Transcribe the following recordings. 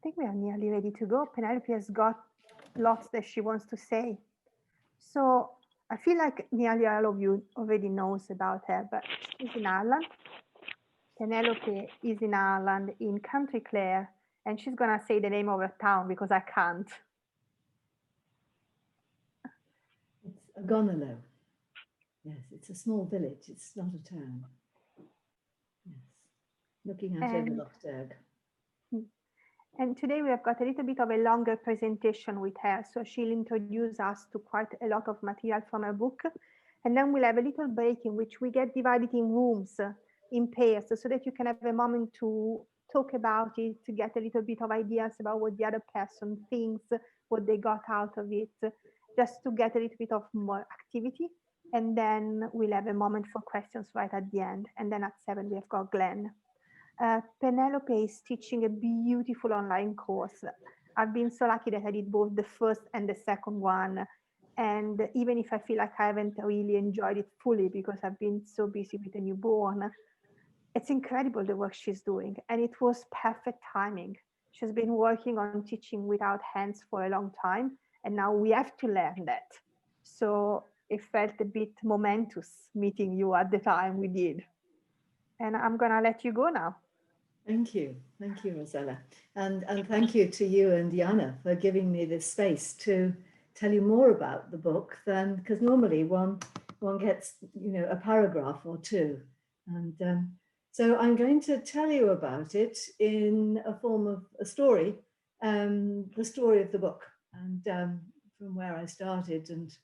think we are nearly ready to go. Penelope has got lots that she wants to say. So I feel like nearly all of you already knows about her, but she's in Ireland. Penelope is in Ireland, in County Clare, and she's gonna say the name of her town because I can't. It's Agonolo. Yes, it's a small village. It's not a town. Yes, looking out over Loch Derg. And today we have got a little bit of a longer presentation with her. So she'll introduce us to quite a lot of material from her book. And then we'll have a little break in which we get divided in rooms, in pairs, so that you can have a moment to talk about it, to get a little bit of ideas about what the other person thinks, what they got out of it, just to get a little bit of more activity. And then we'll have a moment for questions right at the end. And then at 7, we have got Glenn. Penelope is teaching a beautiful online course. I've been so lucky that I did both the first and the second one. And even if I feel like I haven't really enjoyed it fully because I've been so busy with the newborn, it's incredible the work she's doing. And it was perfect timing. She's been working on teaching without hands for a long time. And now we have to learn that. So it felt a bit momentous meeting you at the time we did. And I'm going to let you go now. Thank you, Rosella. And thank you to you and Diana for giving me this space to tell you more about the book than, because normally one gets, a paragraph or two. And so I'm going to tell you about it in a form of a story, the story of the book, and from where I started and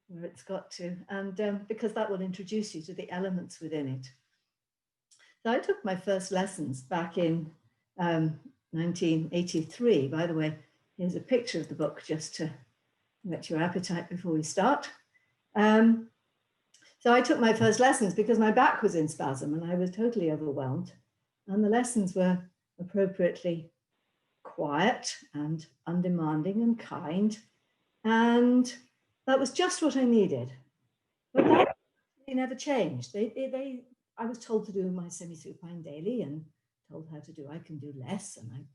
where it's got to, and because that will introduce you to the elements within it. So I took my first lessons back in 1983. By the way, here's a picture of the book just to whet your appetite before we start. So I took my first lessons because my back was in spasm and I was totally overwhelmed. And the lessons were appropriately quiet and undemanding and kind. And that was just what I needed. But that never changed. I was told to do my semi-supine daily and told how to do, I can do less. And I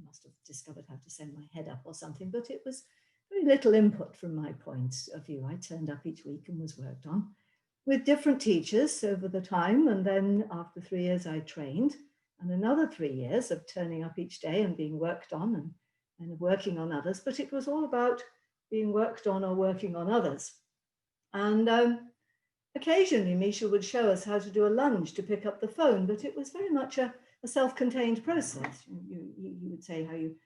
must have discovered how to send my head up or something, but it was very little input from my point of view. I turned up each week and was worked on with different teachers over the time. And then after 3 years, I trained, and another 3 years of turning up each day and being worked on and working on others. But it was all about being worked on or working on others. And occasionally, Misha would show us how to do a lunge to pick up the phone, but it was very much a self-contained process. You would say how you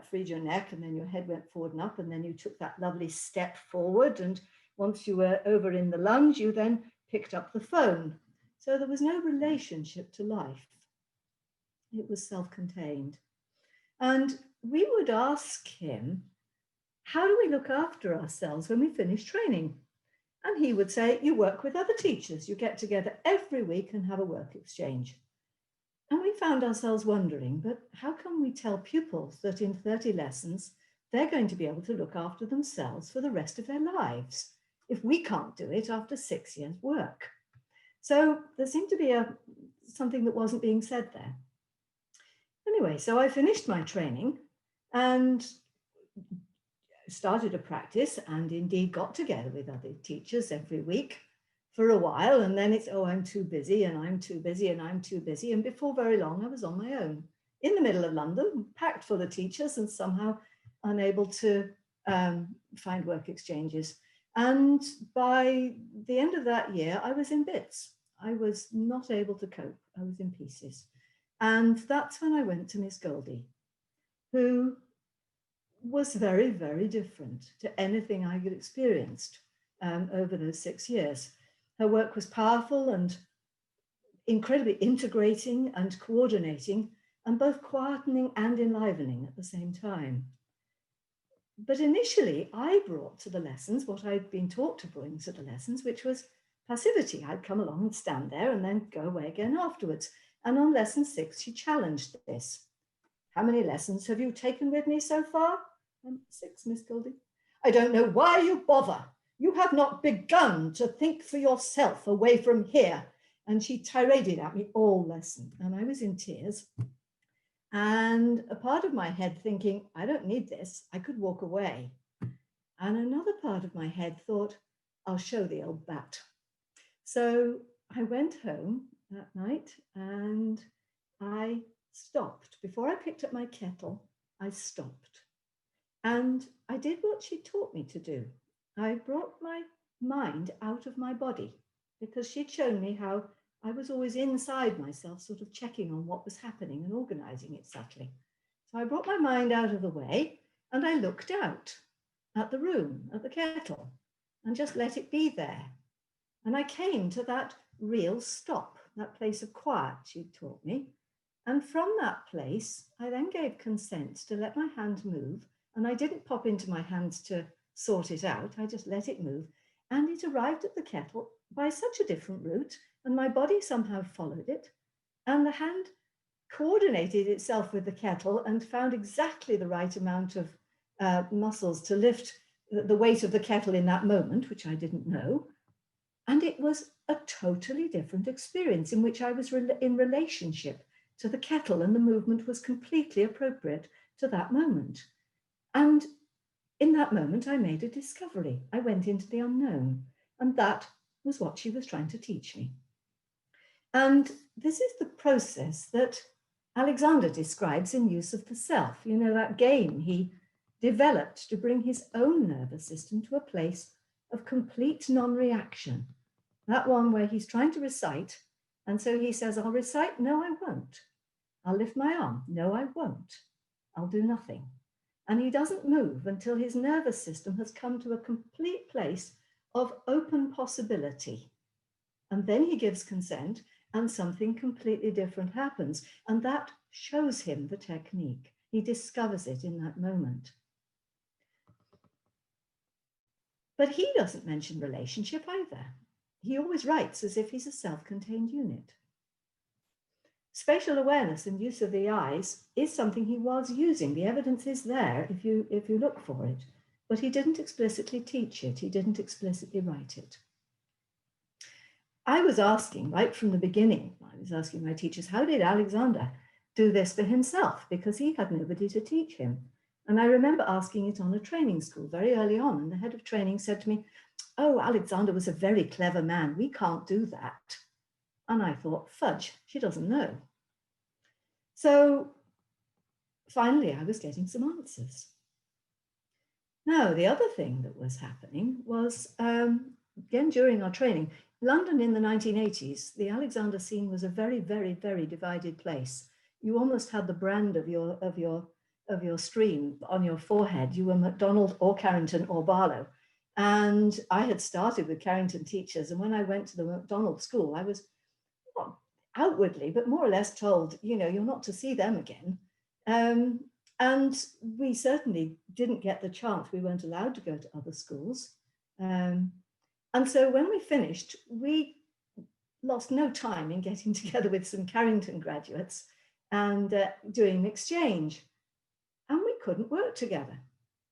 freed your neck, and then your head went forward and up, and then you took that lovely step forward. And once you were over in the lunge, you then picked up the phone. So there was no relationship to life. It was self-contained. And we would ask him, how do we look after ourselves when we finish training? And he would say, you work with other teachers. You get together every week and have a work exchange. And we found ourselves wondering, but how can we tell pupils that in 30 lessons, they're going to be able to look after themselves for the rest of their lives if we can't do it after 6 years' work? So there seemed to be something that wasn't being said there. Anyway, so I finished my training and started a practice, and indeed got together with other teachers every week for a while. And then it's, oh, I'm too busy and I'm too busy and I'm too busy. And before very long, I was on my own in the middle of London, packed full of teachers and somehow unable to find work exchanges. And by the end of that year, I was in bits. I was not able to cope. I was in pieces. And that's when I went to Miss Goldie, who was very, very different to anything I had experienced over those 6 years. Her work was powerful and incredibly integrating and coordinating, and both quietening and enlivening at the same time. But initially, I brought to the lessons what I'd been taught to bring to the lessons, which was passivity. I'd come along and stand there and then go away again afterwards. And on lesson 6, she challenged this. How many lessons have you taken with me so far? 6, Miss Goldie. I don't know why you bother. You have not begun to think for yourself away from here. And she tiraded at me all lesson, and I was in tears. And a part of my head thinking, I don't need this, I could walk away. And another part of my head thought, I'll show the old bat. So I went home that night and I stopped. Before I picked up my kettle, I stopped. And I did what she taught me to do. I brought my mind out of my body because she'd shown me how I was always inside myself, sort of checking on what was happening and organizing it subtly. So I brought my mind out of the way and I looked out at the room, at the kettle, and just let it be there. And I came to that real stop, that place of quiet she'd taught me. And from that place, I then gave consent to let my hand move. And I didn't pop into my hands to sort it out. I just let it move. And it arrived at the kettle by such a different route. And my body somehow followed it. And the hand coordinated itself with the kettle and found exactly the right amount of muscles to lift the weight of the kettle in that moment, which I didn't know. And it was a totally different experience in which I was in relationship to the kettle, and the movement was completely appropriate to that moment. And in that moment, I made a discovery. I went into the unknown, and that was what she was trying to teach me. And this is the process that Alexander describes in Use of the Self. You know, that game he developed to bring his own nervous system to a place of complete non-reaction. That one where he's trying to recite, and so he says, I'll recite, no, I won't. I'll lift my arm, no, I won't. I'll do nothing. And he doesn't move until his nervous system has come to a complete place of open possibility. And then he gives consent, and something completely different happens. And that shows him the technique. He discovers it in that moment. But he doesn't mention relationship either. He always writes as if he's a self-contained unit. Spatial awareness and use of the eyes is something he was using. The evidence is there if you look for it. But he didn't explicitly teach it. He didn't explicitly write it. I was asking right from the beginning, I was asking my teachers, how did Alexander do this for himself? Because he had nobody to teach him. And I remember asking it on a training school very early on. And the head of training said to me, oh, Alexander was a very clever man. We can't do that. And I thought, fudge, she doesn't know. So finally, I was getting some answers. Now, the other thing that was happening was, again, during our training, London in the 1980s, the Alexander scene was a very, very, very divided place. You almost had the brand of your stream on your forehead. You were MacDonald or Carrington or Barlow. And I had started with Carrington teachers. And when I went to the MacDonald school, I was not outwardly, but more or less told, you know, you're not to see them again. And we certainly didn't get the chance. We weren't allowed to go to other schools. And so when we finished, we lost no time in getting together with some Carrington graduates and doing an exchange. And we couldn't work together.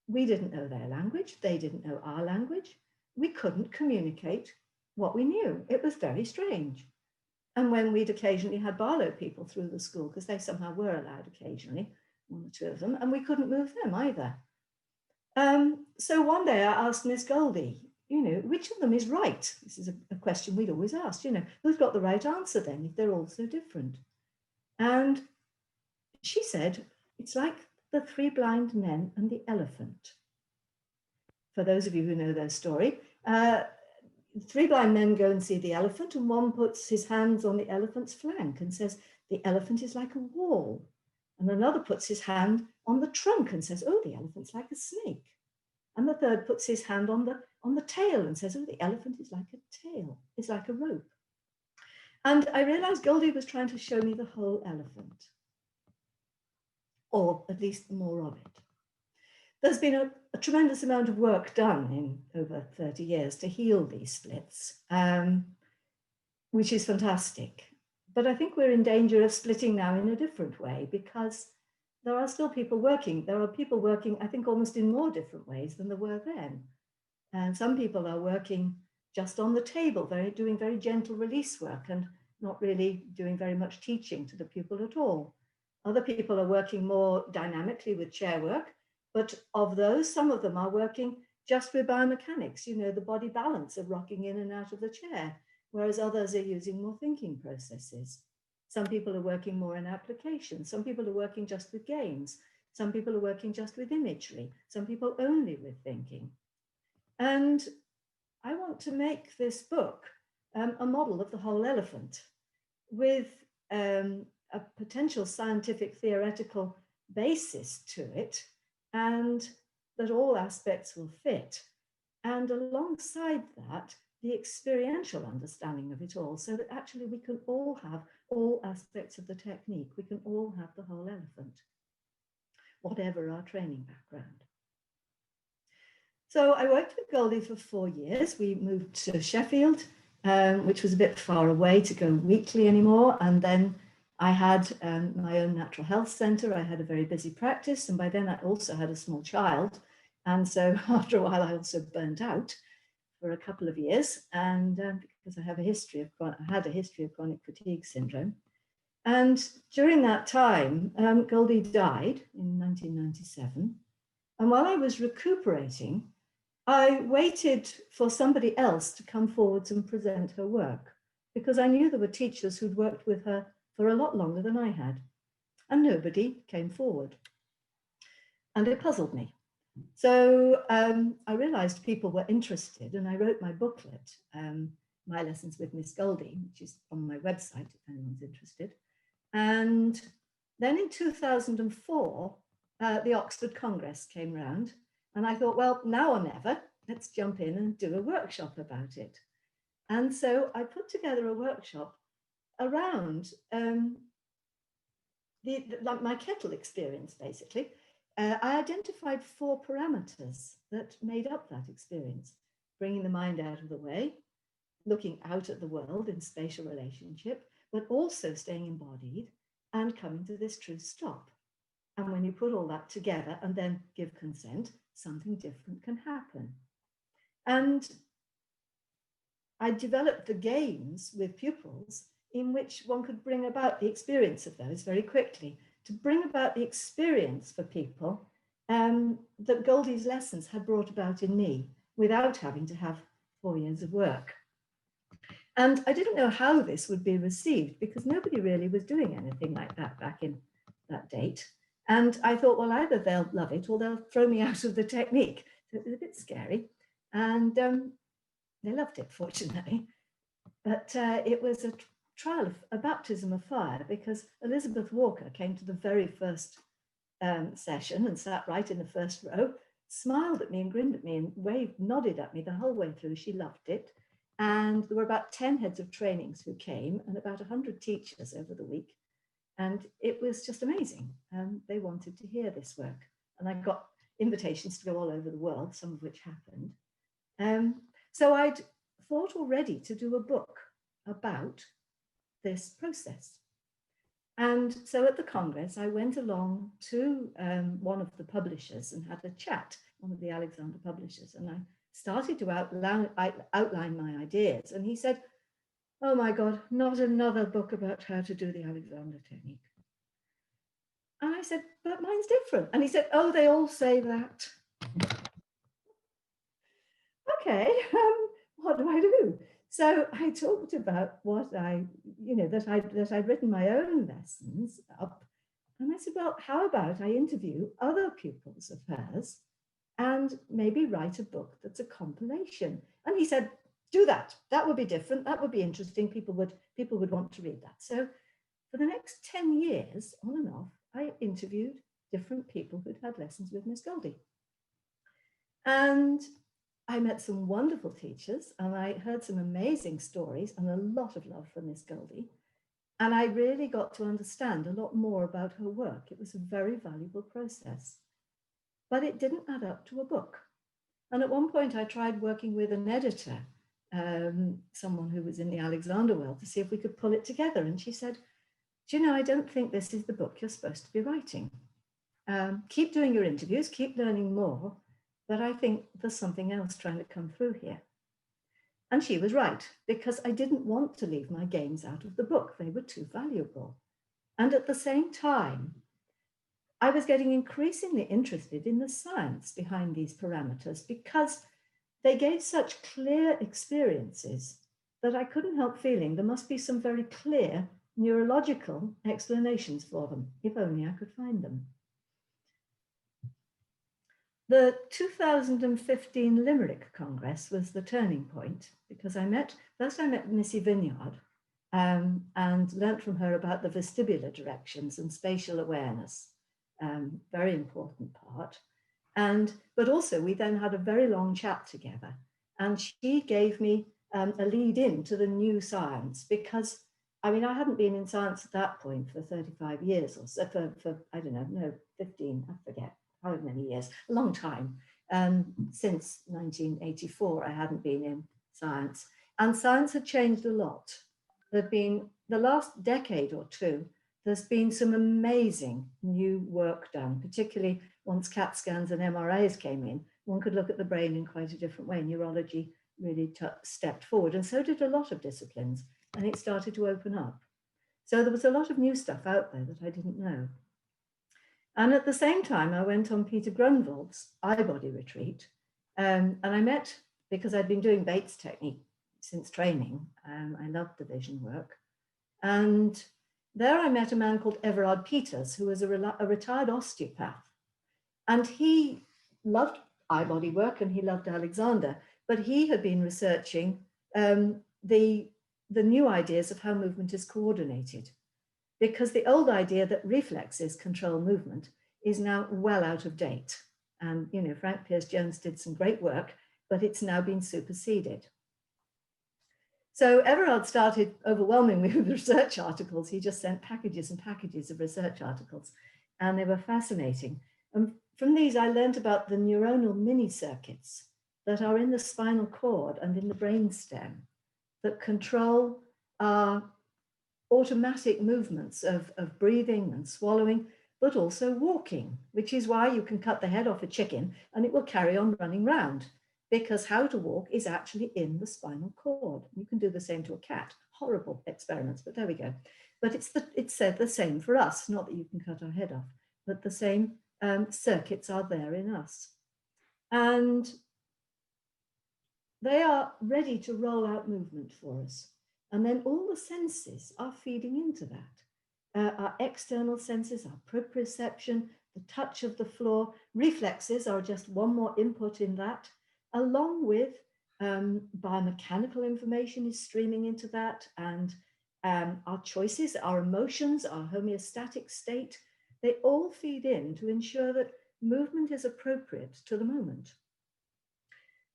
We didn't know their language. They didn't know our language. We couldn't communicate what we knew. It was very strange. And when we'd occasionally had Barlow people through the school, because they somehow were allowed occasionally, one or two of them, and we couldn't move them either. So one day I asked Miss Goldie, you know, which of them is right? This is a question we'd always asked, you know, who's got the right answer then if they're all so different? And she said, it's like the three blind men and the elephant. For those of you who know their story, three blind men go and see the elephant, and one puts his hands on the elephant's flank and says, the elephant is like a wall. And another puts his hand on the trunk and says, oh, the elephant's like a snake. And the third puts his hand on the tail and says, oh, the elephant is like a tail, it's like a rope. And I realized Goldie was trying to show me the whole elephant, or at least more of it. There's been a tremendous amount of work done in over 30 years to heal these splits, which is fantastic. But I think we're in danger of splitting now in a different way, because there are still people working. There are people working, I think, almost in more different ways than there were then. And some people are working just on the table, doing very gentle release work and not really doing very much teaching to the pupil at all. Other people are working more dynamically with chair work, but of those, some of them are working just with biomechanics, the body balance of rocking in and out of the chair, whereas others are using more thinking processes. Some people are working more in application. Some people are working just with games. Some people are working just with imagery. Some people only with thinking. And I want to make this book a model of the whole elephant with a potential scientific theoretical basis to it, and that all aspects will fit. And alongside that, the experiential understanding of it all, so that actually we can all have all aspects of the technique. We can all have the whole elephant, whatever our training background. So I worked with Goldie for 4 years. We moved to Sheffield, which was a bit far away to go weekly anymore. And then I had my own natural health centre. I had a very busy practice. And by then I also had a small child. And so after a while, I also burnt out for a couple of years. And because I had a history of chronic fatigue syndrome. And during that time, Goldie died in 1997. And while I was recuperating, I waited for somebody else to come forwards and present her work, because I knew there were teachers who'd worked with her for a lot longer than I had, and nobody came forward. And it puzzled me. So I realized people were interested, and I wrote my booklet, My Lessons with Miss Goldie, which is on my website if anyone's interested. And then in 2004, the Oxford Congress came round, and I thought, well, now or never, let's jump in and do a workshop about it. And so I put together a workshop around my kettle experience, basically. I identified 4 parameters that made up that experience: bringing the mind out of the way, looking out at the world in spatial relationship, but also staying embodied and coming to this true stop. And when you put all that together and then give consent, something different can happen. And I developed the games with pupils in which one could bring about the experience of those very quickly, to bring about the experience for people that Goldie's lessons had brought about in me without having to have 4 years of work. And I didn't know how this would be received, because nobody really was doing anything like that back in that date. And I thought, well, either they'll love it or they'll throw me out of the technique. So it was a bit scary. And they loved it, fortunately. But it was a trial, a baptism of fire, because Elizabeth Walker came to the very first session and sat right in the first row, smiled at me and grinned at me and nodded at me the whole way through. She loved it. And there were about 10 heads of trainings who came, and about 100 teachers over the week. And it was just amazing. They wanted to hear this work. And I got invitations to go all over the world, some of which happened. So I'd thought already to do a book about this process. And so at the Congress, I went along to one of the publishers and had a chat, one of the Alexander publishers, and I started to outline my ideas. And he said, oh my God, not another book about how to do the Alexander technique. And I said, but mine's different. And he said, oh, they all say that. Okay, what do I do? So I talked about what that I'd written my own lessons up. And I said, well, how about I interview other pupils of hers and maybe write a book that's a compilation? And he said, do that. That would be different. That would be interesting. People would want to read that. So for the next 10 years, on and off, I interviewed different people who'd had lessons with Miss Goldie. And I met some wonderful teachers, and I heard some amazing stories and a lot of love for Miss Goldie. And I really got to understand a lot more about her work. It was a very valuable process, but it didn't add up to a book. And at one point I tried working with an editor, someone who was in the Alexander world, to see if we could pull it together. And she said, do you know, I don't think this is the book you're supposed to be writing. Keep doing your interviews, keep learning more, but I think there's something else trying to come through here. And she was right, because I didn't want to leave my games out of the book. They were too valuable. And at the same time, I was getting increasingly interested in the science behind these parameters because they gave such clear experiences that I couldn't help feeling there must be some very clear neurological explanations for them, if only I could find them. The 2015 Limerick Congress was the turning point because first I met Missy Vineyard and learnt from her about the vestibular directions and spatial awareness, very important part. But also we then had a very long chat together, and she gave me a lead in to the new science because, I mean, I hadn't been in science at that point for 35 years or so, for I don't know, no, 15, I forget how many years, a long time. Since 1984, I hadn't been in science, and science had changed a lot. There'd been, the last decade or two, there's been some amazing new work done, particularly once CAT scans and MRIs came in. One could look at the brain in quite a different way. Neurology really stepped forward, and so did a lot of disciplines, and it started to open up. So there was a lot of new stuff out there that I didn't know. And at the same time, I went on Peter Grunwald's eye-body retreat, and I met, because I'd been doing Bates technique since training, I loved the vision work, and there I met a man called Everard Peters, who was a retired osteopath. And he loved eye-body work and he loved Alexander, but he had been researching the new ideas of how movement is coordinated. Because the old idea that reflexes control movement is now well out of date. And, you know, Frank Pierce-Jones did some great work, but it's now been superseded. So Everard started overwhelming me with research articles. He just sent packages and packages of research articles, and they were fascinating. And from these, I learned about the neuronal mini circuits that are in the spinal cord and in the brainstem that control our automatic movements of breathing and swallowing, but also walking, which is why you can cut the head off a chicken and it will carry on running round, because how to walk is actually in the spinal cord. You can do the same to a cat. Horrible experiments, but there we go. But it's said the same for us, not that you can cut our head off, but the same circuits are there in us. And they are ready to roll out movement for us. And then all the senses are feeding into that. Our external senses, our proprioception, the touch of the floor, reflexes are just one more input in that, along with biomechanical information is streaming into that, and our choices, our emotions, our homeostatic state, they all feed in to ensure that movement is appropriate to the moment.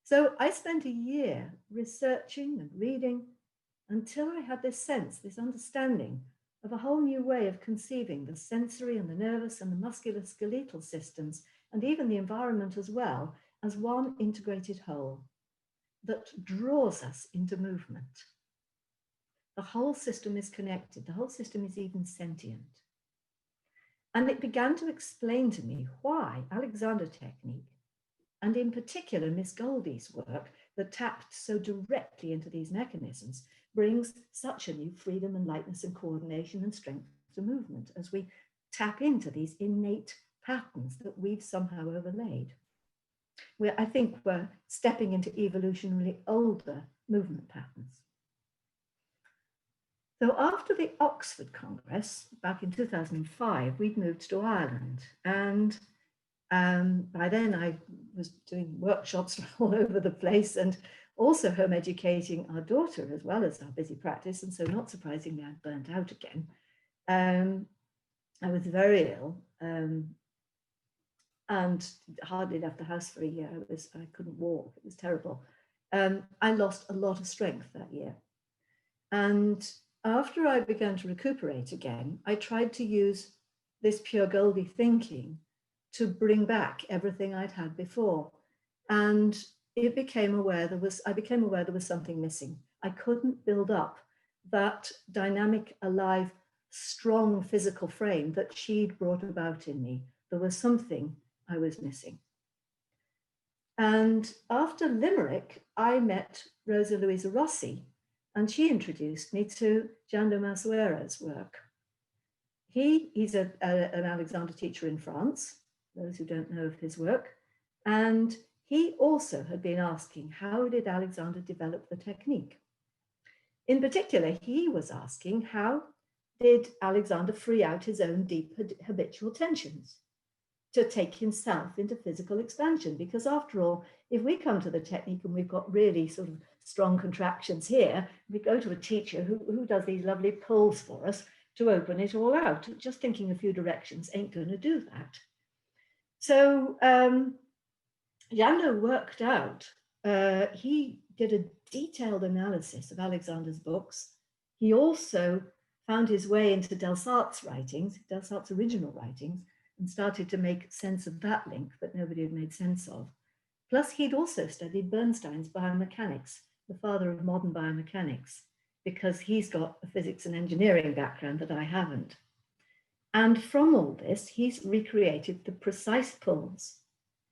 So I spent a year researching and reading until I had this sense, this understanding of a whole new way of conceiving the sensory and the nervous and the musculoskeletal systems, and even the environment as well, as one integrated whole that draws us into movement. The whole system is connected. The whole system is even sentient. And it began to explain to me why Alexander technique, and in particular Miss Goldie's work that tapped so directly into these mechanisms, brings such a new freedom and lightness and coordination and strength to movement as we tap into these innate patterns that we've somehow overlaid. I think we're stepping into evolutionarily older movement patterns. So after the Oxford Congress, back in 2005, we'd moved to Ireland. And by then I was doing workshops all over the place and also home educating our daughter as well as our busy practice. And so not surprisingly, I burnt out again. I was very ill and hardly left the house for a year. I couldn't walk, it was terrible. I lost a lot of strength that year. And after I began to recuperate again, I tried to use this pure Goldie thinking to bring back everything I'd had before. And I became aware there was something missing. I couldn't build up that dynamic, alive, strong physical frame that she'd brought about in me. There was something I was missing. And after Limerick, I met Rosa Luisa Rossi, and she introduced me to Jando Masuera's work. He's an Alexander teacher in France, those who don't know of his work. And he also had been asking, how did Alexander develop the technique? In particular, he was asking, how did Alexander free out his own deep habitual tensions to take himself into physical expansion? Because after all, if we come to the technique and we've got really sort of strong contractions here, we go to a teacher who does these lovely pulls for us to open it all out. Just thinking a few directions ain't going to do that. So Jando worked out, he did a detailed analysis of Alexander's books. He also found his way into Delsarte's writings, Delsarte's original writings, and started to make sense of that link that nobody had made sense of. Plus, he'd also studied Bernstein's biomechanics, the father of modern biomechanics, because he's got a physics and engineering background that I haven't. And from all this, he's recreated the precise pulls,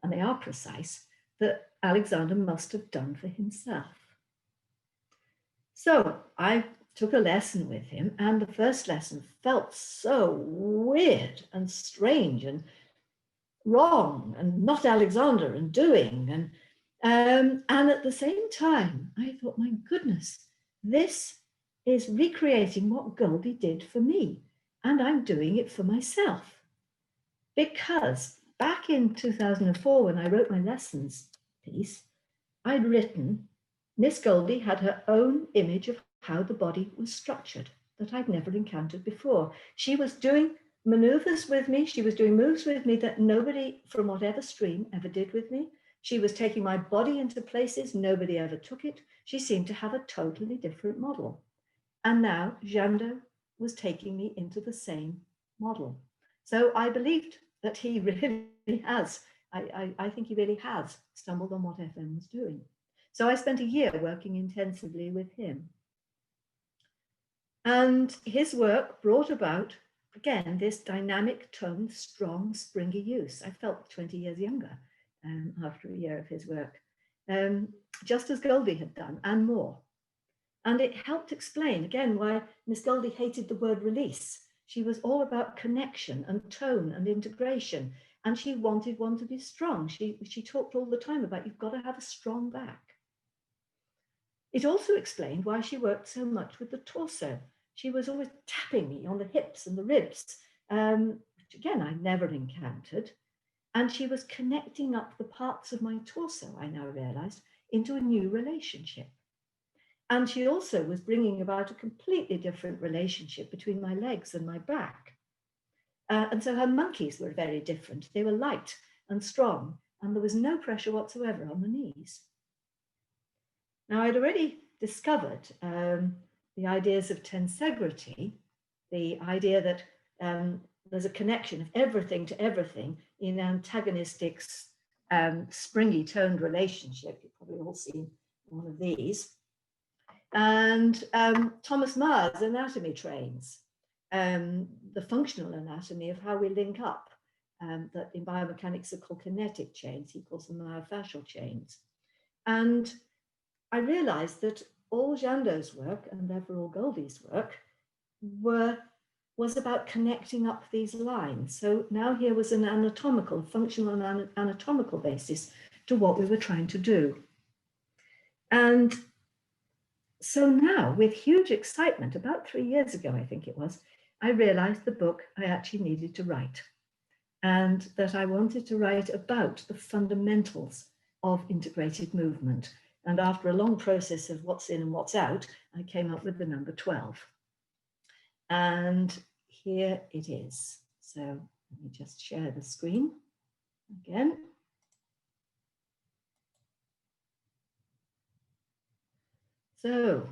and they are precise, that Alexander must have done for himself. So I took a lesson with him, and the first lesson felt so weird and strange and wrong and not Alexander and doing. And at the same time, I thought, my goodness, this is recreating what Goldie did for me, and I'm doing it for myself. Because back in 2004, when I wrote my lessons piece, I'd written, Miss Goldie had her own image of how the body was structured that I'd never encountered before. She was doing maneuvers with me. She was doing moves with me that nobody from whatever stream ever did with me. She was taking my body into places nobody ever took it. She seemed to have a totally different model. And now Jando was taking me into the same model. So I believed that he really has, I think he really has stumbled on what FM was doing. So I spent a year working intensively with him. And his work brought about, again, this dynamic, toned, strong, springy use. I felt 20 years younger after a year of his work, just as Goldie had done, and more. And it helped explain, again, why Miss Goldie hated the word release. She was all about connection and tone and integration, and she wanted one to be strong. She talked all the time about, you've got to have a strong back. It also explained why she worked so much with the torso. She was always tapping me on the hips and the ribs, which again, I never encountered. And she was connecting up the parts of my torso, I now realized, into a new relationship. And she also was bringing about a completely different relationship between my legs and my back. And so her monkeys were very different. They were light and strong, and there was no pressure whatsoever on the knees. Now, I'd already discovered the ideas of tensegrity, the idea that there's a connection of everything to everything in antagonistic, springy toned relationship. You've probably all seen one of these. And Thomas Maher's anatomy trains, the functional anatomy of how we link up, that in biomechanics are called kinetic chains. He calls them myofascial chains. And I realized that all Jando's work, and therefore all Goldie's work, was about connecting up these lines. So now here was an anatomical, functional and anatomical basis to what we were trying to do. And so now, with huge excitement, about 3 years ago, I think it was, I realized the book I actually needed to write, and that I wanted to write about the fundamentals of integrated movement. And after a long process of what's in and what's out, I came up with the number 12. And here it is. So let me just share the screen again. So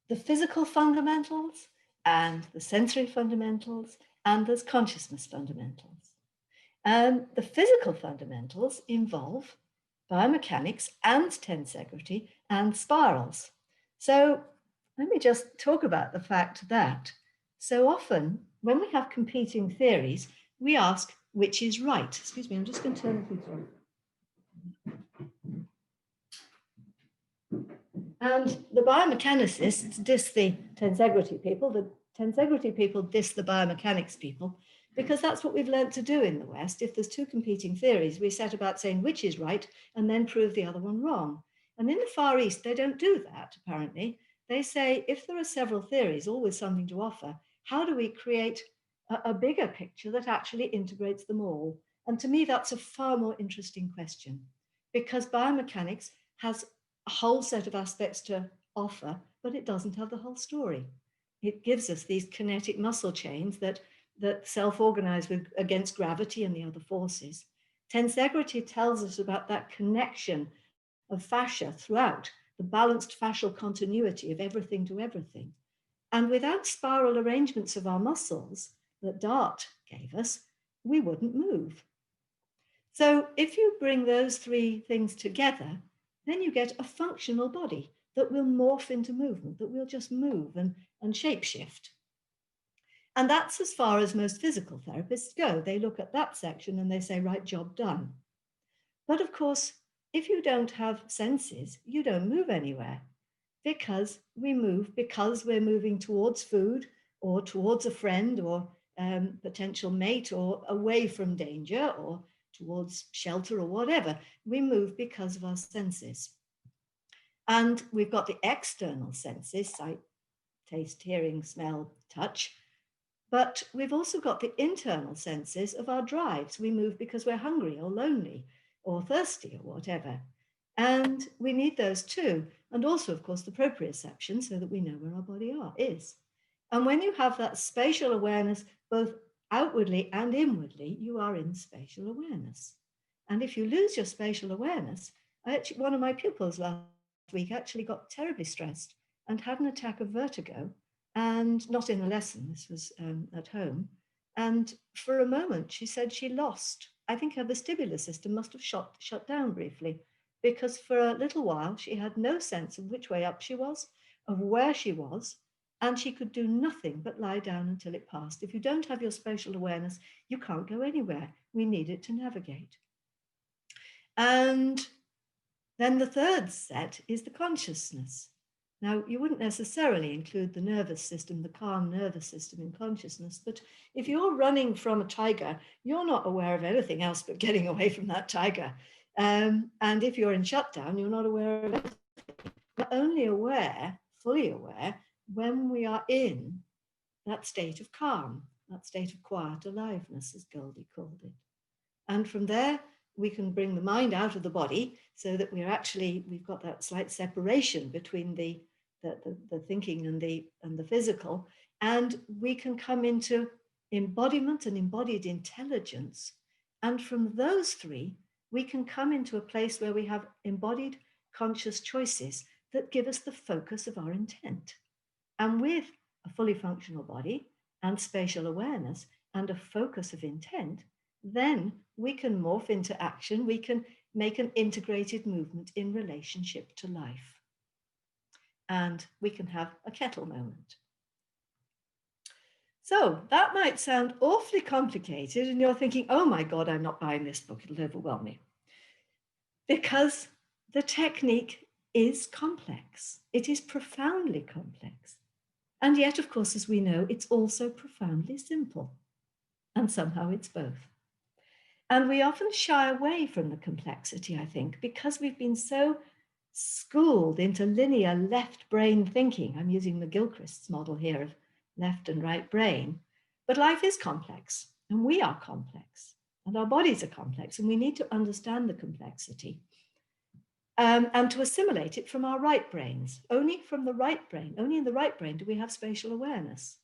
the physical fundamentals and the sensory fundamentals, and there's consciousness fundamentals. The physical fundamentals involve biomechanics and tensegrity and spirals. So let me just talk about the fact that so often when we have competing theories, we ask which is right. Excuse me, I'm just going to turn the heater on. And the biomechanicists diss the tensegrity people. The tensegrity people diss the biomechanics people, because that's what we've learned to do in the West. If there's two competing theories, we set about saying which is right and then prove the other one wrong. And in the Far East, they don't do that, apparently. They say, if there are several theories, all with something to offer, how do we create a bigger picture that actually integrates them all? And to me, that's a far more interesting question, because biomechanics has a whole set of aspects to offer, but it doesn't have the whole story. It gives us these kinetic muscle chains that self-organize against gravity and the other forces. Tensegrity tells us about that connection of fascia throughout, the balanced fascial continuity of everything to everything. And without spiral arrangements of our muscles that Dart gave us, we wouldn't move. So if you bring those three things together, then you get a functional body that will morph into movement, that will just move and shapeshift. And that's as far as most physical therapists go. They look at that section and they say, right, job done. But of course, if you don't have senses, you don't move anywhere, because we move because we're moving towards food or towards a friend or potential mate, or away from danger or towards shelter or whatever. We move because of our senses. And we've got the external senses, sight, taste, hearing, smell, touch. But we've also got the internal senses of our drives. We move because we're hungry or lonely or thirsty or whatever. And we need those too. And also, of course, the proprioception, so that we know where our body is. And when you have that spatial awareness, both outwardly and inwardly, you are in spatial awareness. And if you lose your spatial awareness, one of my pupils last week actually got terribly stressed and had an attack of vertigo, and not in a lesson, this was at home. And for a moment, she said she lost, I think her vestibular system must have shut down briefly, because for a little while, she had no sense of which way up she was, of where she was, and she could do nothing but lie down until it passed. If you don't have your spatial awareness, you can't go anywhere. We need it to navigate. And then the third set is the consciousness. Now, you wouldn't necessarily include the nervous system, the calm nervous system in consciousness, but if you're running from a tiger, you're not aware of anything else but getting away from that tiger. And if you're in shutdown, you're not aware of anything. We're only aware, fully aware, when we are in that state of calm, that state of quiet aliveness, as Goldie called it. And from there, we can bring the mind out of the body, so that we've got that slight separation between the thinking and the physical, and we can come into embodiment and embodied intelligence. And from those three, we can come into a place where we have embodied conscious choices that give us the focus of our intent. And with a fully functional body and spatial awareness and a focus of intent, then we can morph into action. We can make an integrated movement in relationship to life. And we can have a kettle moment. So that might sound awfully complicated, and you're thinking, oh my God, I'm not buying this book, it'll overwhelm me. Because the technique is complex. It is profoundly complex. And yet, of course, as we know, it's also profoundly simple. And somehow it's both. And we often shy away from the complexity, I think, because we've been so schooled into linear left brain thinking. I'm using the Gilchrist's model here of left and right brain. But life is complex, and we are complex, and our bodies are complex, and we need to understand the complexity and to assimilate it from our right brains. Only from the right brain, only in the right brain do we have spatial awareness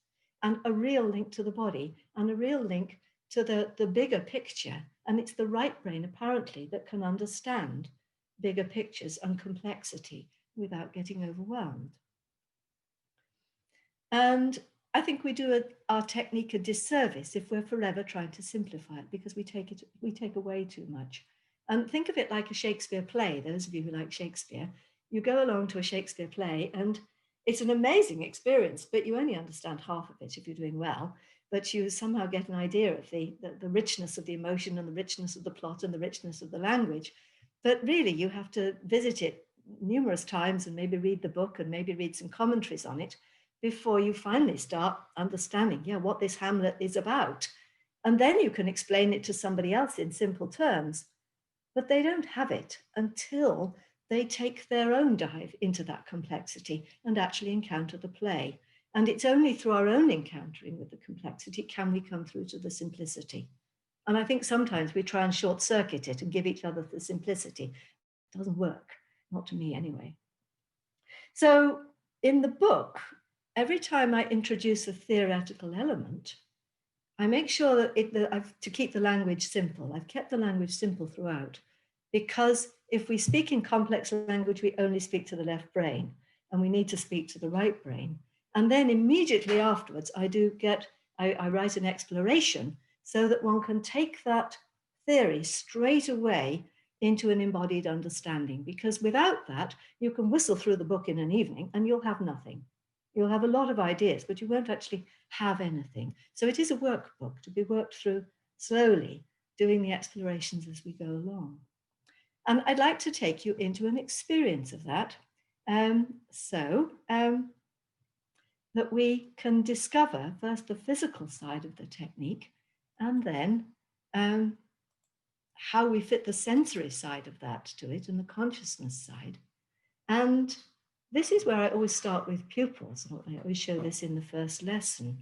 and a real link to the body and a real link to the bigger picture. And it's the right brain, apparently, that can understand bigger pictures and complexity without getting overwhelmed. And I think we do our technique a disservice if we're forever trying to simplify it, because we take away too much. And think of it like a Shakespeare play. Those of you who like Shakespeare, you go along to a Shakespeare play and it's an amazing experience, but you only understand half of it if you're doing well. But you somehow get an idea of the richness of the emotion and the richness of the plot and the richness of the language. But really, you have to visit it numerous times and maybe read the book and maybe read some commentaries on it before you finally start understanding, yeah, what this Hamlet is about. And then you can explain it to somebody else in simple terms, but they don't have it until they take their own dive into that complexity and actually encounter the play. And it's only through our own encountering with the complexity can we come through to the simplicity. And I think sometimes we try and short circuit it and give each other the simplicity. It doesn't work, not to me anyway. So in the book, every time I introduce a theoretical element, I make sure that to keep the language simple. I've kept the language simple throughout, because if we speak in complex language, we only speak to the left brain, and we need to speak to the right brain. And then immediately afterwards, I write an exploration so that one can take that theory straight away into an embodied understanding, because without that, you can whistle through the book in an evening and you'll have nothing. You'll have a lot of ideas, but you won't actually have anything. So it is a workbook to be worked through slowly, doing the explorations as we go along. And I'd like to take you into an experience of that, that we can discover first the physical side of the technique, and then how we fit the sensory side of that to it and the consciousness side. And this is where I always start with pupils. I always show this in the first lesson.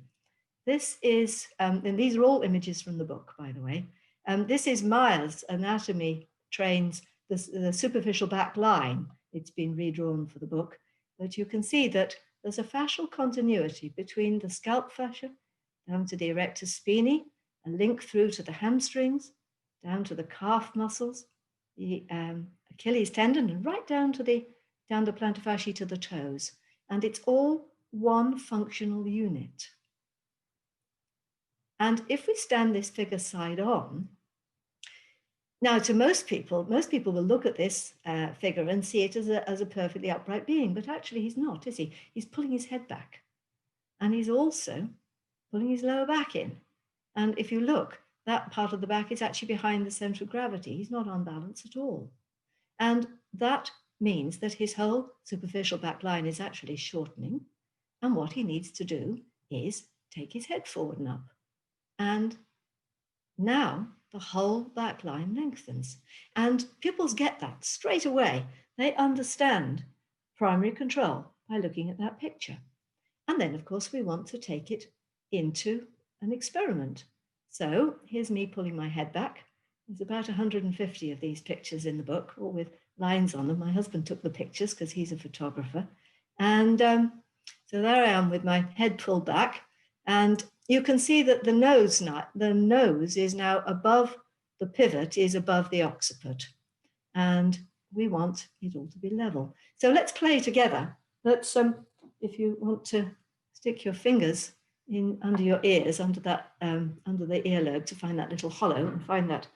This is, and these are all images from the book, by the way. This is Meyer's anatomy trains the superficial back line. It's been redrawn for the book, but you can see that there's a fascial continuity between the scalp fascia down to the erectus spinae, a link through to the hamstrings, down to the calf muscles, the Achilles tendon, and right down the plantar fasciae to the toes. And it's all one functional unit. And if we stand this figure side on, now to most people will look at this figure and see it as a perfectly upright being, but actually he's not, is he? He's pulling his head back, and he's also pulling his lower back in. And if you look, that part of the back is actually behind the center of gravity. He's not on balance at all. And that means that his whole superficial back line is actually shortening. And what he needs to do is take his head forward and up. And now the whole back line lengthens. And pupils get that straight away. They understand primary control by looking at that picture. And then, of course, we want to take it into an experiment. So here's me pulling my head back. There's about 150 of these pictures in the book, all with lines on them. My husband took the pictures because he's a photographer. And so there I am with my head pulled back. And you can see that the nose is now above, the pivot is above the occiput. And we want it all to be level. So let's play together. Let's, if you want to stick your fingers in under your ears, under the earlobe, to find that little hollow and find that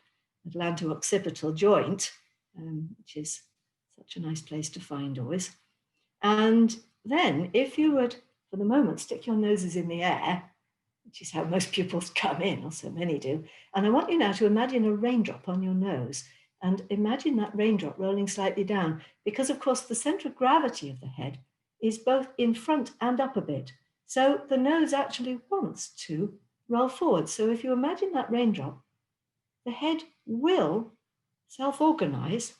atlanto-occipital joint, which is such a nice place to find always. And then if you would, for the moment, stick your noses in the air, which is how most pupils come in, or so many do. And I want you now to imagine a raindrop on your nose, and imagine that raindrop rolling slightly down, because of course the center of gravity of the head is both in front and up a bit. So the nose actually wants to roll forward. So if you imagine that raindrop, the head will self-organize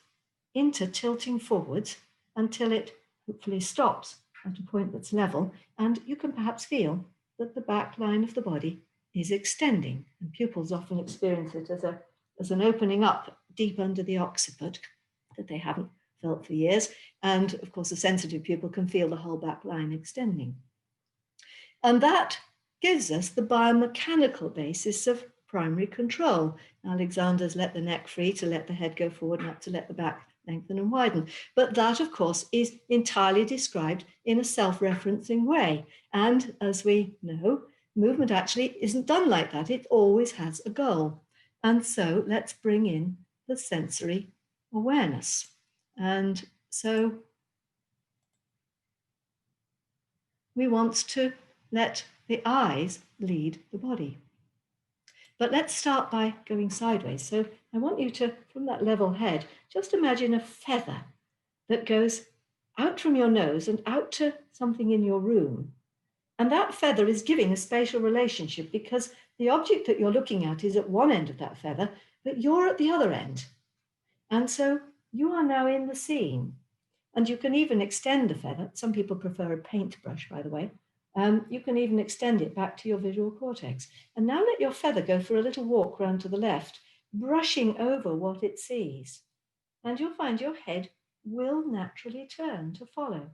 into tilting forwards until it hopefully stops at a point that's level. And you can perhaps feel that the back line of the body is extending. And pupils often experience it as an opening up deep under the occiput that they haven't felt for years. And of course, a sensitive pupil can feel the whole back line extending. And that gives us the biomechanical basis of primary control. Alexander's let the neck free to let the head go forward and up to let the back lengthen and widen. But that, of course, is entirely described in a self-referencing way. And as we know, movement actually isn't done like that. It always has a goal. And so let's bring in the sensory awareness. And so we want to let the eyes lead the body. But let's start by going sideways. So I want you to, from that level head, just imagine a feather that goes out from your nose and out to something in your room. And that feather is giving a spatial relationship because the object that you're looking at is at one end of that feather, but you're at the other end. And so you are now in the scene. And you can even extend the feather. Some people prefer a paintbrush, by the way. You can even extend it back to your visual cortex. And now let your feather go for a little walk round to the left, brushing over what it sees. And you'll find your head will naturally turn to follow.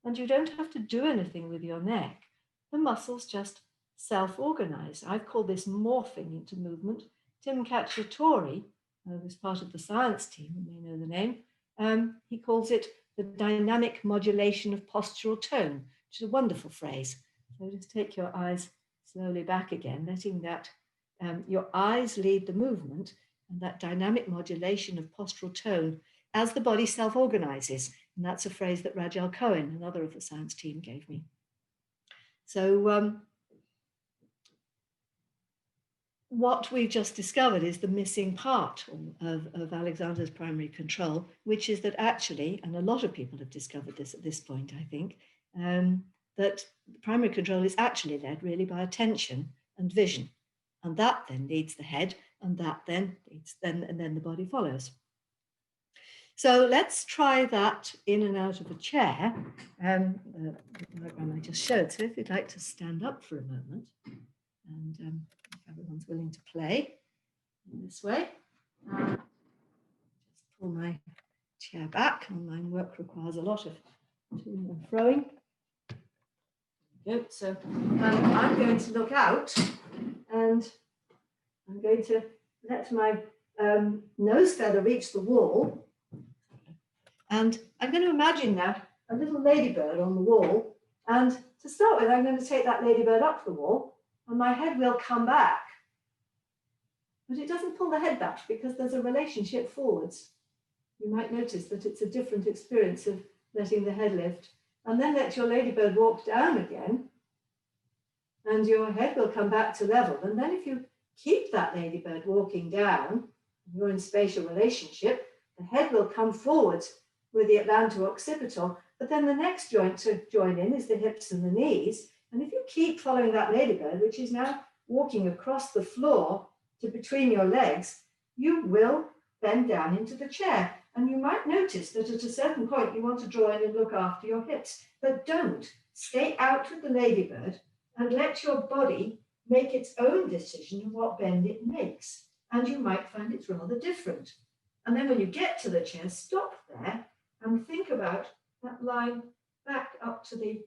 And you don't have to do anything with your neck. The muscles just self-organize. I've called this morphing into movement. Tim Cacciatore, who's part of the science team, you may know the name, he calls it the dynamic modulation of postural tone, which is a wonderful phrase. So just take your eyes slowly back again, letting that your eyes lead the movement, and that dynamic modulation of postural tone as the body self-organizes. And that's a phrase that Rajal Cohen, another of the science team, gave me. So what we've just discovered is the missing part of Alexander's primary control, which is that actually, and a lot of people have discovered this at this point, I think, that primary control is actually led really by attention and vision. And that then leads the head, and that then leads, and then the body follows. So let's try that in and out of a chair, the diagram I just showed. So if you'd like to stand up for a moment, and if everyone's willing to play in this way, just pull my chair back. Online work requires a lot of toing and froing. Good. So I'm going to look out, and I'm going to let my nose feather reach the wall. And I'm going to imagine now a little ladybird on the wall. And to start with, I'm going to take that ladybird up the wall, and my head will come back. But it doesn't pull the head back because there's a relationship forwards. You might notice that it's a different experience of letting the head lift. And then let your ladybird walk down again, and your head will come back to level. And then if you keep that ladybird walking down, you're in spatial relationship, the head will come forwards with the atlanto-occipital, but then the next joint to join in is the hips and the knees. And if you keep following that ladybird, which is now walking across the floor to between your legs, you will bend down into the chair. And you might notice that at a certain point you want to draw in and look after your hips, but don't. Stay out with the ladybird and let your body make its own decision of what bend it makes. And you might find it's rather different. And then when you get to the chair, stop there and think about that line back up to the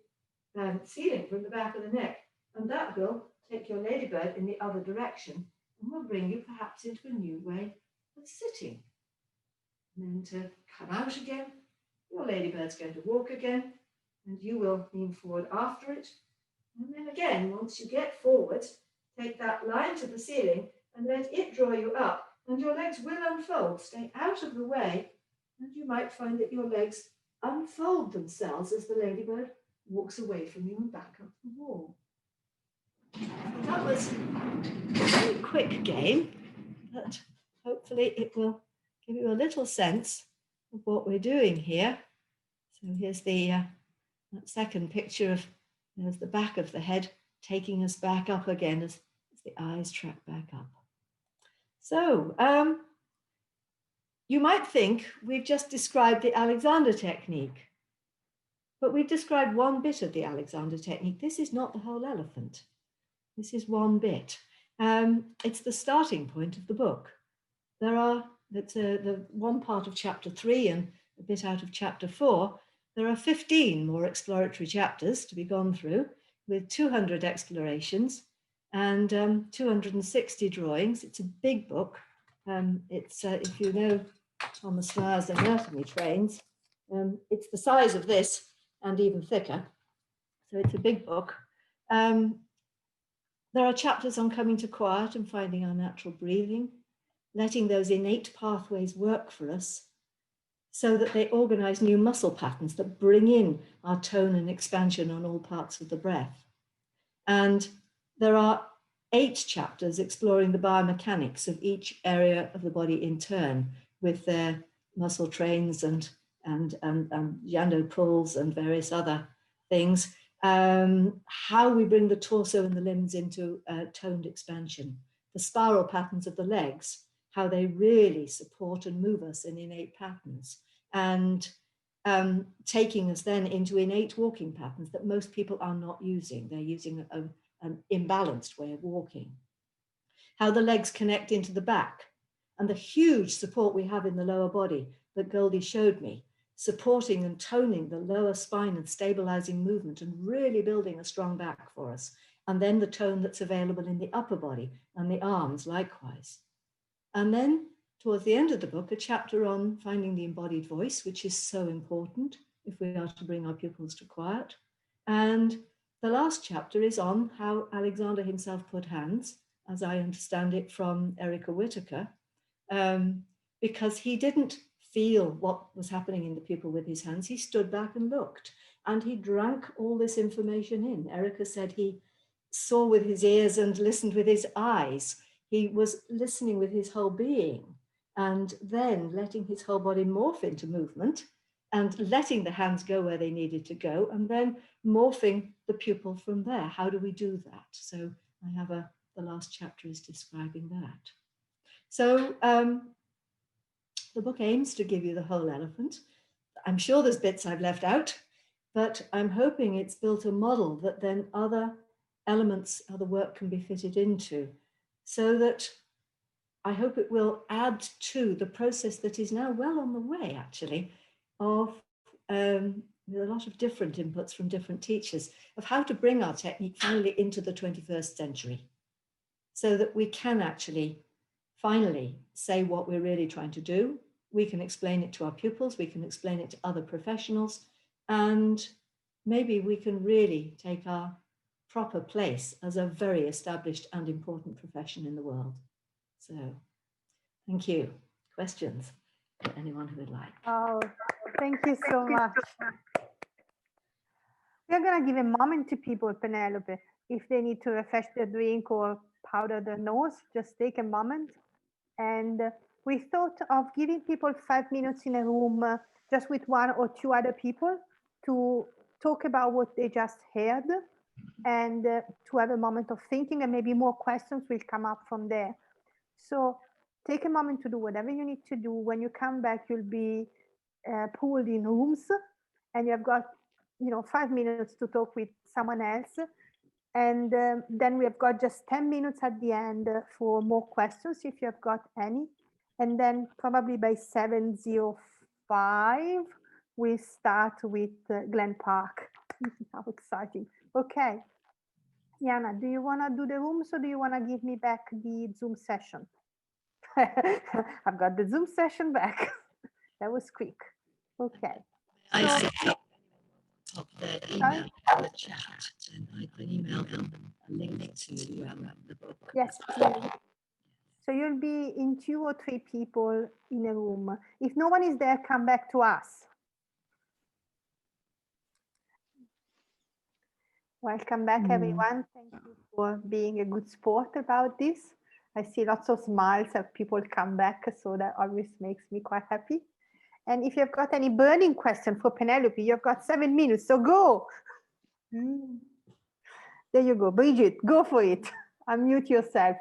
ceiling from the back of the neck. And that will take your ladybird in the other direction and will bring you perhaps into a new way of sitting. And then to come out again, your ladybird's going to walk again, and you will lean forward after it. And then again, once you get forward, take that line to the ceiling and let it draw you up, and your legs will unfold. Stay out of the way, and you might find that your legs unfold themselves as the ladybird walks away from you and back up the wall. So that was a very quick game, but hopefully it will give you a little sense of what we're doing here. So here's the that second picture of there's the back of the head taking us back up again as the eyes track back up. So you might think we've just described the Alexander technique, but we've described one bit of the Alexander technique. This is not the whole elephant. This is one bit. It's the starting point of the book. That's the one part of chapter 3 and a bit out of chapter 4. There are 15 more exploratory chapters to be gone through with 200 explorations and 260 drawings. It's a big book. It's if you know Thomas Flowers' anatomy trains, it's the size of this and even thicker. So it's a big book. There are chapters on coming to quiet and finding our natural breathing, letting those innate pathways work for us so that they organize new muscle patterns that bring in our tone and expansion on all parts of the breath. And there are 8 chapters exploring the biomechanics of each area of the body in turn with their muscle trains and and Jando pulls and various other things, how we bring the torso and the limbs into toned expansion, the spiral patterns of the legs, how they really support and move us in innate patterns, and taking us then into innate walking patterns that most people are not using. They're using an imbalanced way of walking. How the legs connect into the back, and the huge support we have in the lower body that Goldie showed me, supporting and toning the lower spine and stabilizing movement and really building a strong back for us. And then the tone that's available in the upper body and the arms likewise. And then towards the end of the book, a chapter on finding the embodied voice, which is so important if we are to bring our pupils to quiet. And the last chapter is on how Alexander himself put hands, as I understand it from Erica Whitaker, because he didn't feel what was happening in the pupil with his hands. He stood back and looked, and he drank all this information in. Erica said he saw with his ears and listened with his eyes. He was listening with his whole being, and then letting his whole body morph into movement and letting the hands go where they needed to go, and then morphing the pupil from there. How do we do that? So I have the last chapter is describing that. So the book aims to give you the whole elephant. I'm sure there's bits I've left out, but I'm hoping it's built a model that then other elements of the work can be fitted into, so that I hope it will add to the process that is now well on the way, actually, of with a lot of different inputs from different teachers of how to bring our technique finally into the 21st century, so that we can actually finally say what we're really trying to do. We can explain it to our pupils, we can explain it to other professionals, and maybe we can really take our proper place as a very established and important profession in the world. So, thank you. Questions for anyone who would like? Oh, thank you so much. We're going to give a moment to people, Penelope. If they need to refresh their drink or powder their nose, just take a moment. And we thought of giving people 5 minutes in a room just with 1 or 2 other people to talk about what they just heard, and to have a moment of thinking, and maybe more questions will come up from there. So take a moment to do whatever you need to do. When you come back, you'll be pooled in rooms, and you've got 5 minutes to talk with someone else. And then we have got just 10 minutes at the end for more questions, if you have got any. And then probably by 7:05, we start with Glen Park. How exciting. Okay. Jana, do you want to do the rooms, or do you want to give me back the Zoom session? I've got the Zoom session back. That was quick. Okay. Pop their email in the chat, and I can email them a link to the book. Yes, please. So you'll be in 2 or 3 people in a room. If no one is there, come back to us. Welcome back, everyone. Thank you for being a good sport about this. I see lots of smiles as people come back, so that always makes me quite happy. And if you've got any burning question for Penelope, you've got 7 minutes, so go. There you go. Bridget, go for it. Unmute yourself.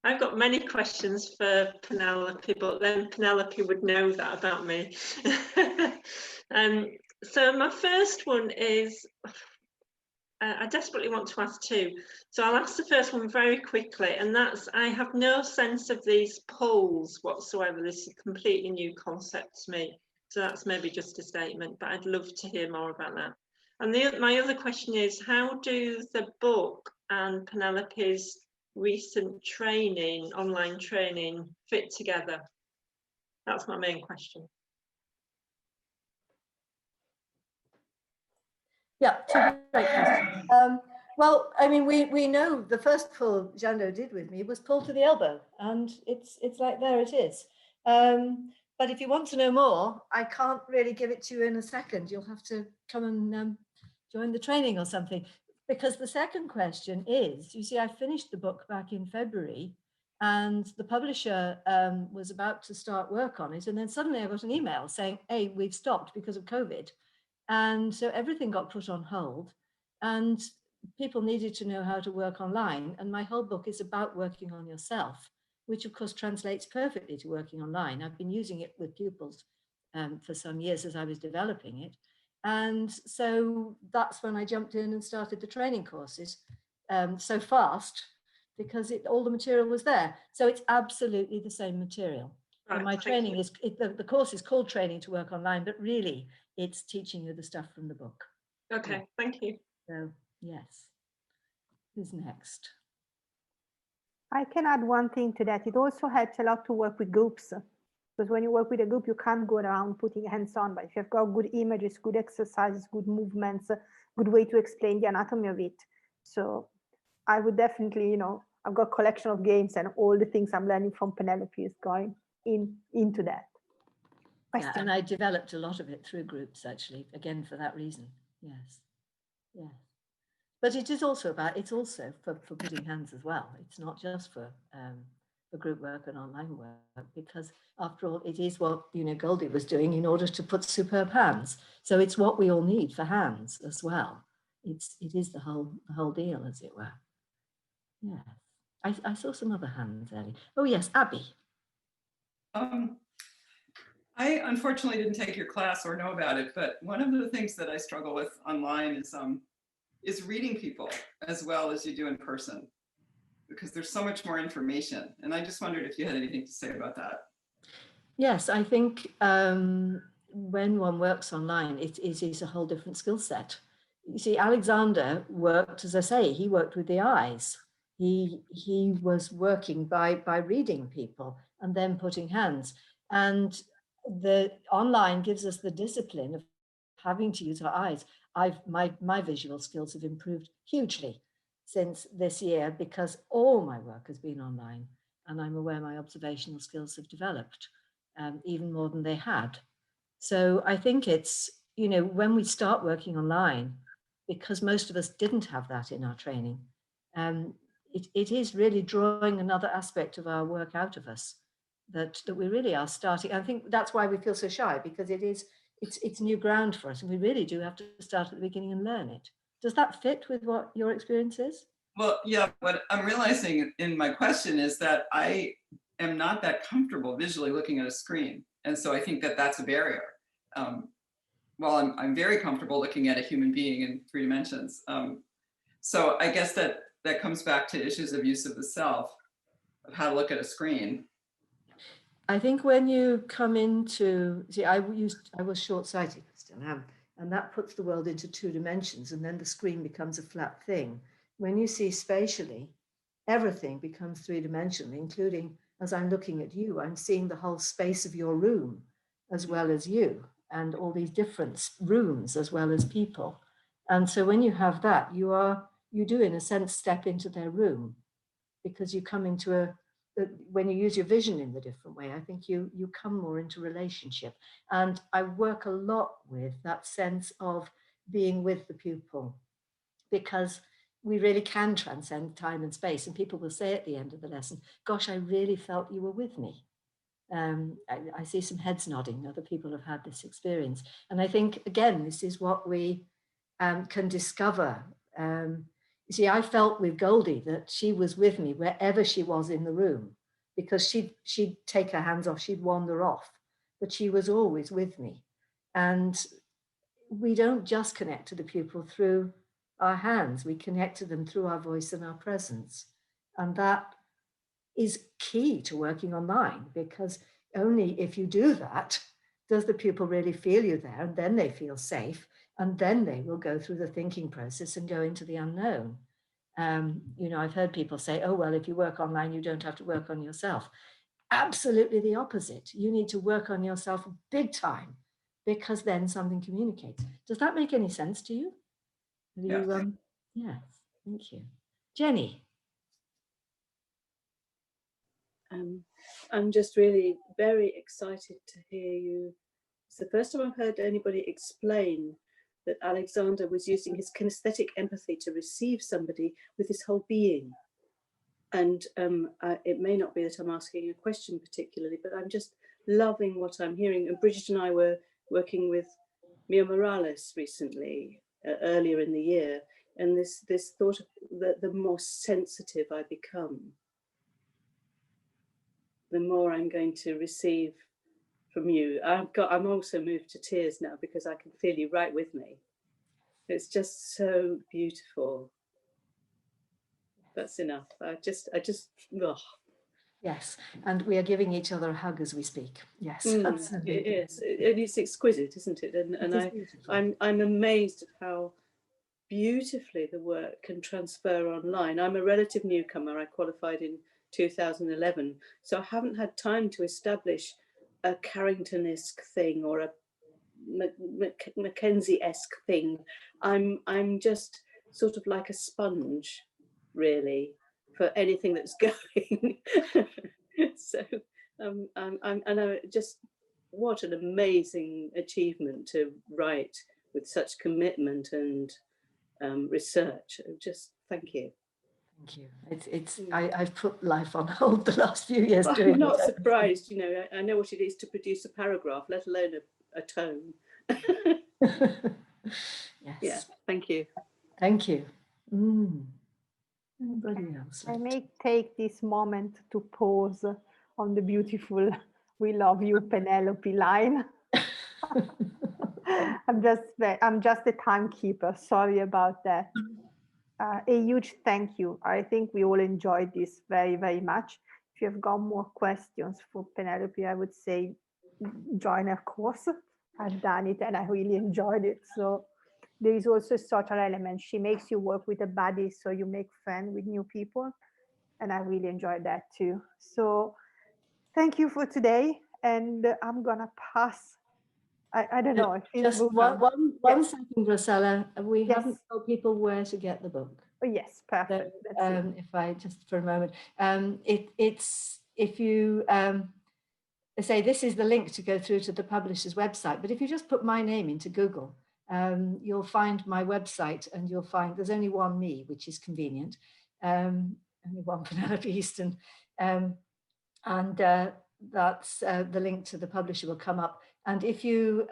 I've got many questions for Penelope, but then Penelope would know that about me. So my first one is, I desperately want to ask 2. So I'll ask the first one very quickly, and that's, I have no sense of these poles whatsoever. This is a completely new concept to me. So that's maybe just a statement, but I'd love to hear more about that. And my other question is, how do the book and Penelope's recent training, online training, fit together? That's my main question. Yeah, 2 great questions. Well, I mean, we know the first pull Jando did with me was pull to the elbow, and it's like there it is. But if you want to know more, I can't really give it to you in a second. You'll have to come and join the training or something. Because the second question is, you see, I finished the book back in February, And the publisher was about to start work on it. And then suddenly I got an email saying, hey, we've stopped because of COVID. And so everything got put on hold. And people needed to know how to work online. And my whole book is about working on yourself, which of course translates perfectly to working online. I've been using it with pupils for some years as I was developing it. And so that's when I jumped in and started the training courses so fast, because all the material was there. So it's absolutely the same material. Right, and my training is, the course is called Training to Work Online, but really it's teaching you the stuff from the book. Okay, Yeah. thank you. So yes. Who's next? I can add one thing to that. It also helps a lot to work with groups, because when you work with a group, you can't go around putting hands on, but if you've got good images, good exercises, good movements, good way to explain the anatomy of it. So I would definitely, I've got a collection of games, and all the things I'm learning from Penelope is going into that. Yeah, and I developed a lot of it through groups, actually, again, for that reason. Yes. Yeah. But it is also about, it's also for putting hands as well. It's not just for group work and online work, because after all, it is what, Goldie was doing in order to put superb hands. So it's what we all need for hands as well. It is the whole deal, as it were. Yeah. I saw some other hands earlier. Oh yes, Abby. I unfortunately didn't take your class or know about it, but one of the things that I struggle with online is reading people as well as you do in person, because there's so much more information. And I just wondered if you had anything to say about that. Yes, I think when one works online, it is a whole different skill set. You see, Alexander worked, as I say, he worked with the eyes. He was working by reading people and then putting hands. And the online gives us the discipline of having to use our eyes. My visual skills have improved hugely since this year, because all my work has been online, and I'm aware my observational skills have developed even more than they had. So I think it's, when we start working online, because most of us didn't have that in our training, it is really drawing another aspect of our work out of us that we really are starting. I think that's why we feel so shy, because it's new ground for us, and we really do have to start at the beginning and learn it. Does that fit with what your experience is? Well, yeah, what I'm realizing in my question is that I am not that comfortable visually looking at a screen. And so I think that that's a barrier. While I'm very comfortable looking at a human being in 3 dimensions. So I guess that comes back to issues of use of the self, of how to look at a screen. I think when you come into, see, I was short-sighted, still am, and that puts the world into 2 dimensions, and then the screen becomes a flat thing. When you see spatially, everything becomes 3-dimensional, including, as I'm looking at you, I'm seeing the whole space of your room as well as you, and all these different rooms as well as people. And so when you have that, you do in a sense step into their room, because you come into when you use your vision in the different way, I think you come more into relationship. And I work a lot with that sense of being with the pupil, because we really can transcend time and space. And people will say at the end of the lesson, gosh, I really felt you were with me. I see some heads nodding. Other people have had this experience. And I think, again, this is what we can discover. You see, I felt with Goldie that she was with me wherever she was in the room, because she'd take her hands off, she'd wander off, but she was always with me. And we don't just connect to the pupil through our hands, we connect to them through our voice and our presence. And that is key to working online, because only if you do that does the pupil really feel you there, and then they feel safe, and then they will go through the thinking process and go into the unknown. I've heard people say, oh, well, if you work online, you don't have to work on yourself. Absolutely the opposite. You need to work on yourself big time, because then something communicates. Does that make any sense to you? Yes. Yes, thank you. Jenny. I'm just really very excited to hear you. It's the first time I've heard anybody explain that Alexander was using his kinesthetic empathy to receive somebody with his whole being. And it may not be that I'm asking a question particularly, but I'm just loving what I'm hearing. And Bridget and I were working with Mia Morales recently, earlier in the year, and this thought of the more sensitive I become, the more I'm going to receive from you. I'm also moved to tears now because I can feel you right with me. It's just so beautiful. That's enough. I just oh. Yes, and we are giving each other a hug as we speak. Yes, absolutely. It is. It's exquisite, isn't it? And I'm amazed at how beautifully the work can transfer online. I'm a relative newcomer. I qualified in 2011, so I haven't had time to establish a Carrington-esque thing or a Mackenzie-esque thing. I'm just sort of like a sponge, really, for anything that's going. So I'm just, what an amazing achievement to write with such commitment and research. Just thank you. Thank you. I've put life on hold the last few years doing it. I'm not surprised, you know, I know what it is to produce a paragraph, let alone a tome. Yes. Yeah, thank you. Thank you. Anybody else? I may take this moment to pause on the beautiful "We love you, Penelope" line. I'm just a timekeeper. Sorry about that. A huge thank you. I think we all enjoyed this very, very much. If you have got more questions for Penelope, I would say join her course. I've done it and I really enjoyed it. So there is also a social element. She makes you work with a buddy, so you make friends with new people. And I really enjoyed that too. So thank you for today. And I'm gonna pass. I don't know. Just one second, Rosella. We haven't told people where to get the book. Oh, yes, perfect. So, if I just for a moment, it's if you say this is the link to go through to the publisher's website, but if you just put my name into Google, you'll find my website, and you'll find there's only one me, which is convenient. Only one Penelope Easten, and that's the link to the publisher will come up. And if you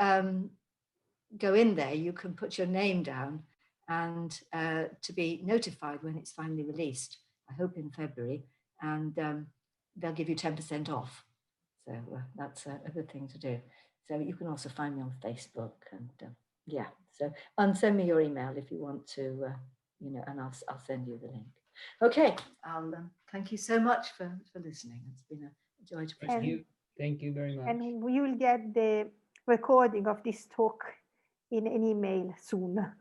go in there, you can put your name down and to be notified when it's finally released, I hope in February, and they'll give you 10% off. So that's a good thing to do. So you can also find me on Facebook, and yeah, so send me your email if you want to, and I'll send you the link. Okay, I'll thank you so much for listening. It's been a joy to present. Thank you very much. And we will get the recording of this talk in an email soon.